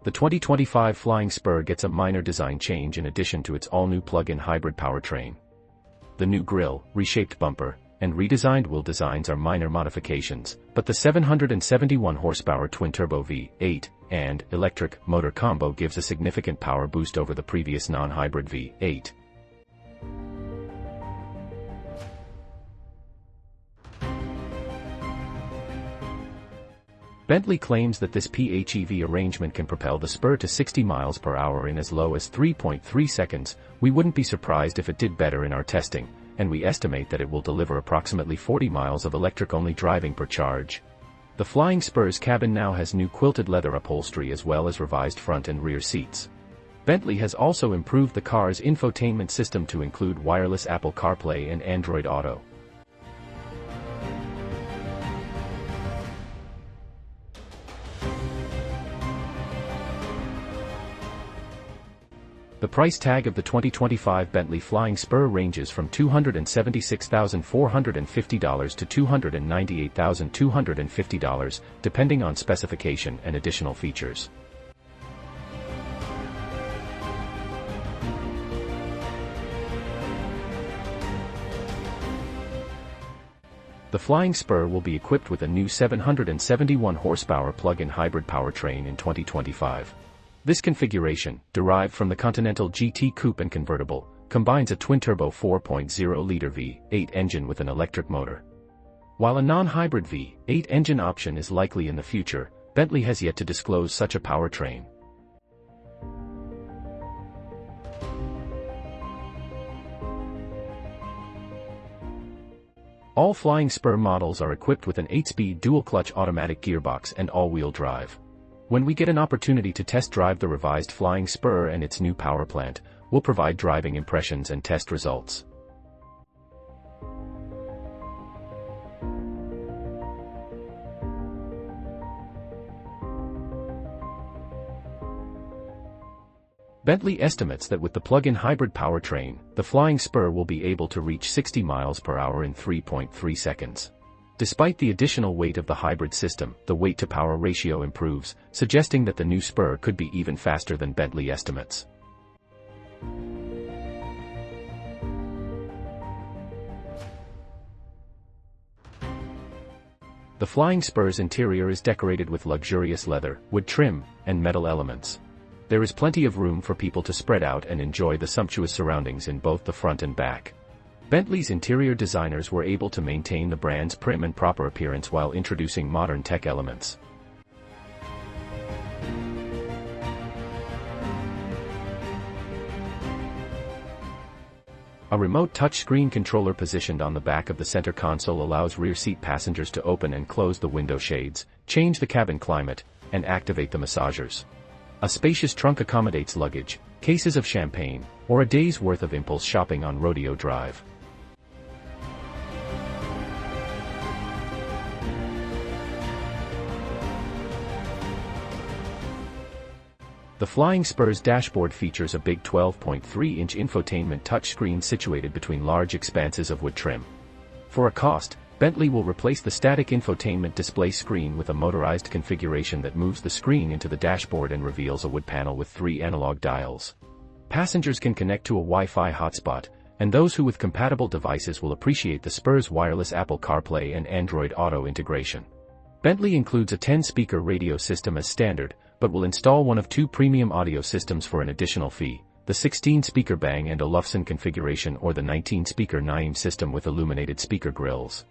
The 2025 Flying Spur gets a minor design change in addition to its all-new plug-in hybrid powertrain. The new grille, reshaped bumper, and redesigned wheel designs are minor modifications, but the 771 horsepower twin-turbo V8 and electric motor combo gives a significant power boost over the previous non-hybrid V8. Bentley claims that this PHEV arrangement can propel the Spur to 60 miles per hour in as low as 3.3 seconds. We wouldn't be surprised if it did better in our testing, and we estimate that it will deliver approximately 40 miles of electric-only driving per charge. The Flying Spur's cabin now has new quilted leather upholstery as well as revised front and rear seats. Bentley has also improved the car's infotainment system to include wireless Apple CarPlay and Android Auto. The price tag of the 2025 Bentley Flying Spur ranges from $276,450 to $298,250, depending on specification and additional features. The Flying Spur will be equipped with a new 771 horsepower plug-in hybrid powertrain in 2025. This configuration, derived from the Continental GT Coupe and convertible, combines a twin-turbo 4.0-liter V8 engine with an electric motor. While a non-hybrid V8 engine option is likely in the future, Bentley has yet to disclose such a powertrain. All Flying Spur models are equipped with an 8-speed dual-clutch automatic gearbox and all-wheel drive. When we get an opportunity to test drive the revised Flying Spur and its new power plant, we'll provide driving impressions and test results. Bentley estimates that with the plug-in hybrid powertrain, the Flying Spur will be able to reach 60 miles per hour in 3.3 seconds. Despite the additional weight of the hybrid system, the weight-to-power ratio improves, suggesting that the new Spur could be even faster than Bentley estimates. The Flying Spur's interior is decorated with luxurious leather, wood trim, and metal elements. There is plenty of room for people to spread out and enjoy the sumptuous surroundings in both the front and back. Bentley's interior designers were able to maintain the brand's prim and proper appearance while introducing modern tech elements. A remote touchscreen controller positioned on the back of the center console allows rear seat passengers to open and close the window shades, change the cabin climate, and activate the massagers. A spacious trunk accommodates luggage, cases of champagne, or a day's worth of impulse shopping on Rodeo Drive. The Flying Spur's dashboard features a big 12.3-inch infotainment touchscreen situated between large expanses of wood trim. For a cost, Bentley will replace the static infotainment display screen with a motorized configuration that moves the screen into the dashboard and reveals a wood panel with 3 analog dials. Passengers can connect to a Wi-Fi hotspot, and those who with compatible devices will appreciate the Spur's wireless Apple CarPlay and Android Auto integration. Bentley includes a 10-speaker radio system as standard, but will install one of 2 premium audio systems for an additional fee, the 16-speaker Bang & Olufsen configuration or the 19-speaker Naim system with illuminated speaker grilles.